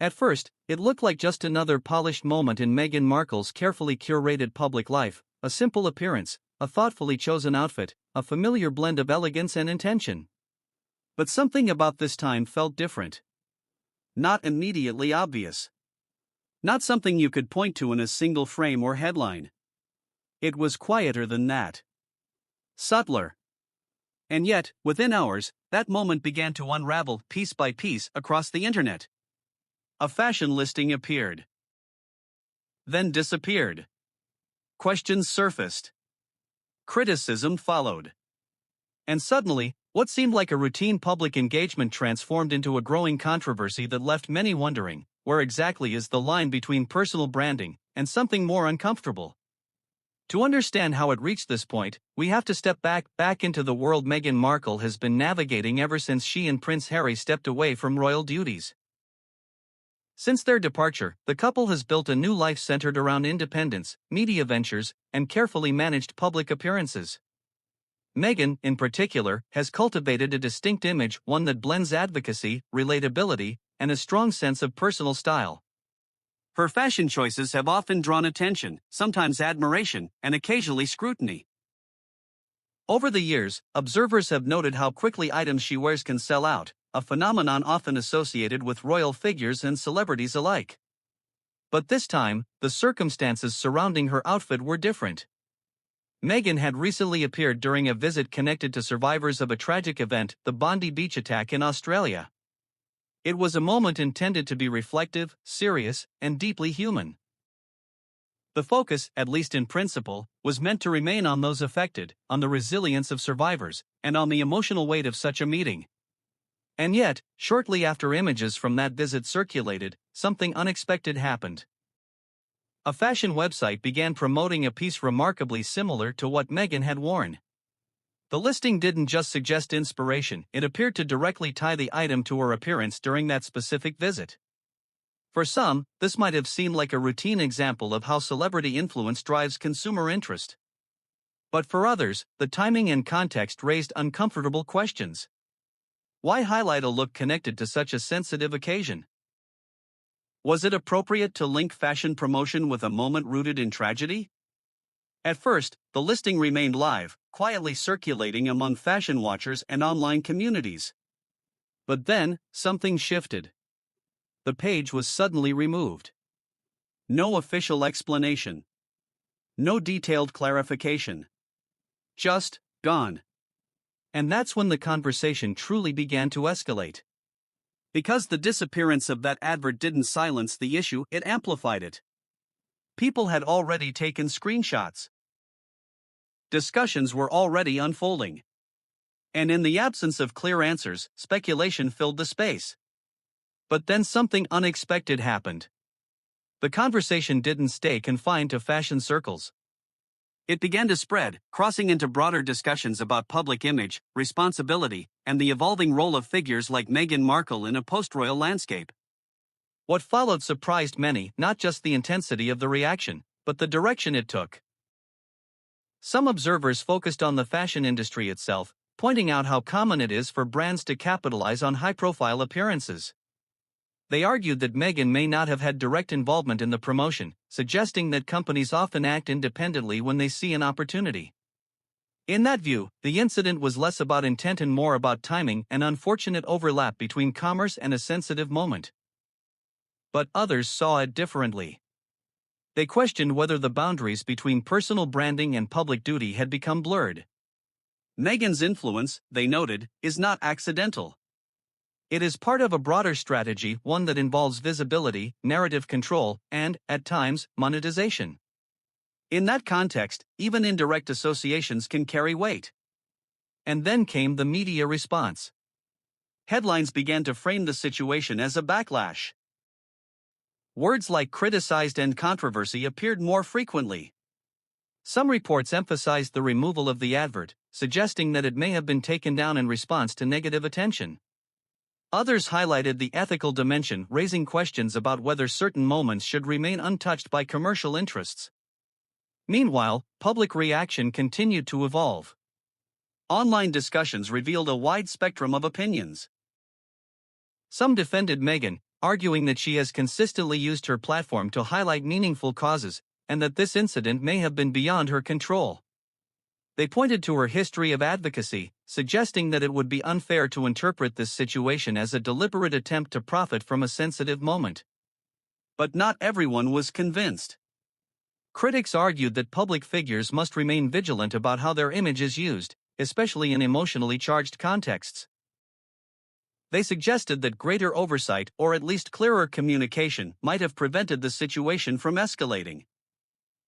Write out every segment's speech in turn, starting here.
At first, it looked like just another polished moment in Meghan Markle's carefully curated public life, a simple appearance, a thoughtfully chosen outfit, a familiar blend of elegance and intention. But something about this time felt different. Not immediately obvious. Not something you could point to in a single frame or headline. It was quieter than that. Subtler. And yet, within hours, that moment began to unravel piece by piece across the internet. A fashion listing appeared. Then disappeared. Questions surfaced. Criticism followed. And suddenly, what seemed like a routine public engagement transformed into a growing controversy that left many wondering, where exactly is the line between personal branding and something more uncomfortable? To understand how it reached this point, we have to step back into the world Meghan Markle has been navigating ever since she and Prince Harry stepped away from royal duties. Since their departure, the couple has built a new life centered around independence, media ventures, and carefully managed public appearances. Meghan, in particular, has cultivated a distinct image, one that blends advocacy, relatability, and a strong sense of personal style. Her fashion choices have often drawn attention, sometimes admiration, and occasionally scrutiny. Over the years, observers have noted how quickly items she wears can sell out, a phenomenon often associated with royal figures and celebrities alike. But this time, the circumstances surrounding her outfit were different. Meghan had recently appeared during a visit connected to survivors of a tragic event, the Bondi Beach attack in Australia. It was a moment intended to be reflective, serious, and deeply human. The focus, at least in principle, was meant to remain on those affected, on the resilience of survivors, and on the emotional weight of such a meeting. And yet, shortly after images from that visit circulated, something unexpected happened. A fashion website began promoting a piece remarkably similar to what Meghan had worn. The listing didn't just suggest inspiration, it appeared to directly tie the item to her appearance during that specific visit. For some, this might have seemed like a routine example of how celebrity influence drives consumer interest. But for others, the timing and context raised uncomfortable questions. Why highlight a look connected to such a sensitive occasion? Was it appropriate to link fashion promotion with a moment rooted in tragedy? At first, the listing remained live, quietly circulating among fashion watchers and online communities. But then, something shifted. The page was suddenly removed. No official explanation. No detailed clarification. Just, gone. And that's when the conversation truly began to escalate. Because the disappearance of that advert didn't silence the issue, it amplified it. People had already taken screenshots. Discussions were already unfolding. And in the absence of clear answers, speculation filled the space. But then something unexpected happened. The conversation didn't stay confined to fashion circles. It began to spread, crossing into broader discussions about public image, responsibility, and the evolving role of figures like Meghan Markle in a post-royal landscape. What followed surprised many, not just the intensity of the reaction, but the direction it took. Some observers focused on the fashion industry itself, pointing out how common it is for brands to capitalize on high-profile appearances. They argued that Meghan may not have had direct involvement in the promotion, suggesting that companies often act independently when they see an opportunity. In that view, the incident was less about intent and more about timing, an unfortunate overlap between commerce and a sensitive moment. But others saw it differently. They questioned whether the boundaries between personal branding and public duty had become blurred. Meghan's influence, they noted, is not accidental. It is part of a broader strategy, one that involves visibility, narrative control, and, at times, monetization. In that context, even indirect associations can carry weight. And then came the media response. Headlines began to frame the situation as a backlash. Words like criticized and controversy appeared more frequently. Some reports emphasized the removal of the advert, suggesting that it may have been taken down in response to negative attention. Others highlighted the ethical dimension, raising questions about whether certain moments should remain untouched by commercial interests. Meanwhile, public reaction continued to evolve. Online discussions revealed a wide spectrum of opinions. Some defended Meghan, arguing that she has consistently used her platform to highlight meaningful causes, and that this incident may have been beyond her control. They pointed to her history of advocacy, suggesting that it would be unfair to interpret this situation as a deliberate attempt to profit from a sensitive moment. But not everyone was convinced. Critics argued that public figures must remain vigilant about how their image is used, especially in emotionally charged contexts. They suggested that greater oversight or at least clearer communication might have prevented the situation from escalating.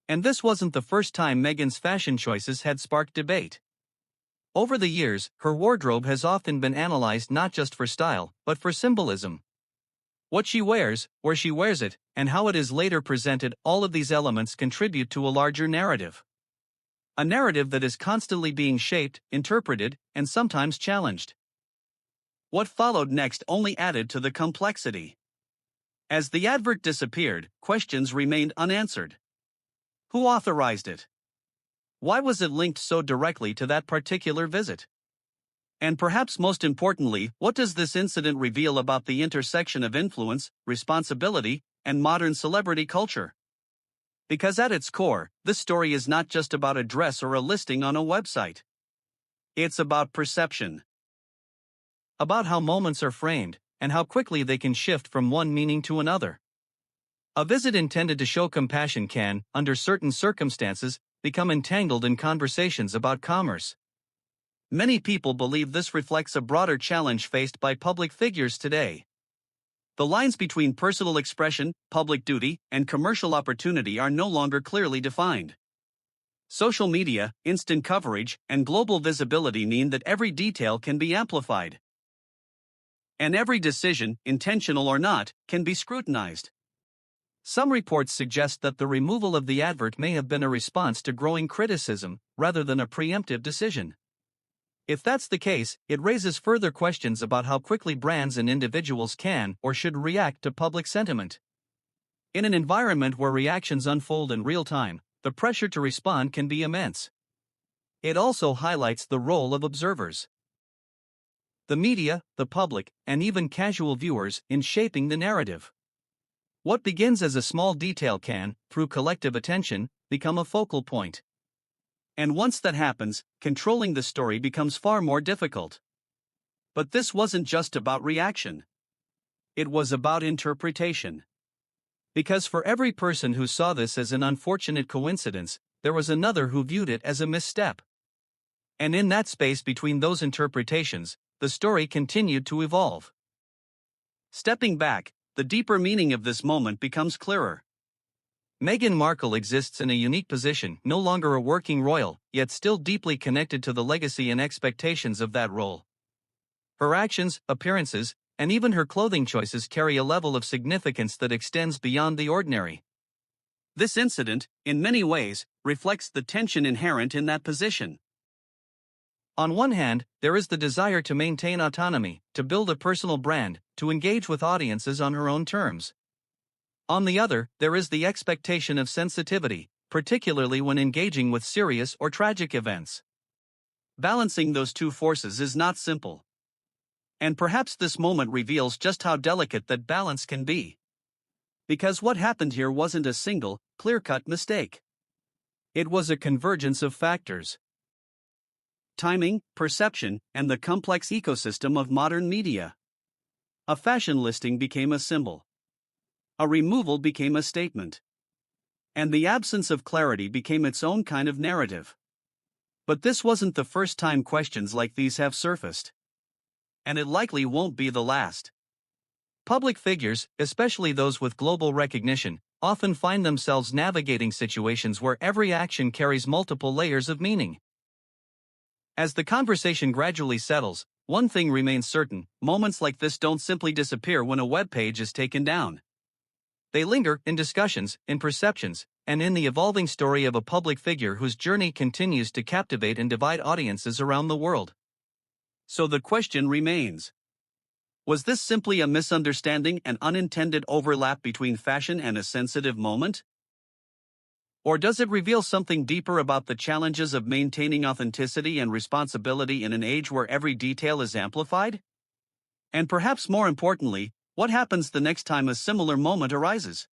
And this wasn't the first time Meghan's fashion choices had sparked debate. Over the years, her wardrobe has often been analyzed not just for style, but for symbolism. What she wears, where she wears it, and how it is later presented, all of these elements contribute to a larger narrative. A narrative that is constantly being shaped, interpreted, and sometimes challenged. What followed next only added to the complexity. As the advert disappeared, questions remained unanswered. Who authorized it? Why was it linked so directly to that particular visit? And perhaps most importantly, what does this incident reveal about the intersection of influence, responsibility, and modern celebrity culture? Because at its core, this story is not just about a dress or a listing on a website. It's about perception. About how moments are framed, and how quickly they can shift from one meaning to another. A visit intended to show compassion can, under certain circumstances, become entangled in conversations about commerce. Many people believe this reflects a broader challenge faced by public figures today. The lines between personal expression, public duty, and commercial opportunity are no longer clearly defined. Social media, instant coverage, and global visibility mean that every detail can be amplified. And every decision, intentional or not, can be scrutinized. Some reports suggest that the removal of the advert may have been a response to growing criticism, rather than a preemptive decision. If that's the case, it raises further questions about how quickly brands and individuals can or should react to public sentiment. In an environment where reactions unfold in real time, the pressure to respond can be immense. It also highlights the role of observers. The media, the public, and even casual viewers in shaping the narrative. What begins as a small detail can, through collective attention, become a focal point. And once that happens, controlling the story becomes far more difficult. But this wasn't just about reaction. It was about interpretation. Because for every person who saw this as an unfortunate coincidence, there was another who viewed it as a misstep. And in that space between those interpretations, the story continued to evolve. Stepping back, the deeper meaning of this moment becomes clearer. Meghan Markle exists in a unique position, no longer a working royal, yet still deeply connected to the legacy and expectations of that role. Her actions, appearances, and even her clothing choices carry a level of significance that extends beyond the ordinary. This incident, in many ways, reflects the tension inherent in that position. On one hand, there is the desire to maintain autonomy, to build a personal brand, to engage with audiences on her own terms. On the other, there is the expectation of sensitivity, particularly when engaging with serious or tragic events. Balancing those two forces is not simple. And perhaps this moment reveals just how delicate that balance can be. Because what happened here wasn't a single, clear-cut mistake. It was a convergence of factors. Timing, perception, and the complex ecosystem of modern media. A fashion listing became a symbol. A removal became a statement. And the absence of clarity became its own kind of narrative. But this wasn't the first time questions like these have surfaced. And it likely won't be the last. Public figures, especially those with global recognition, often find themselves navigating situations where every action carries multiple layers of meaning. As the conversation gradually settles, one thing remains certain: moments like this don't simply disappear when a web page is taken down. They linger in discussions, in perceptions, and in the evolving story of a public figure whose journey continues to captivate and divide audiences around the world. So the question remains: was this simply a misunderstanding, an unintended overlap between fashion and a sensitive moment? Or does it reveal something deeper about the challenges of maintaining authenticity and responsibility in an age where every detail is amplified? And perhaps more importantly, What happens the next time a similar moment arises?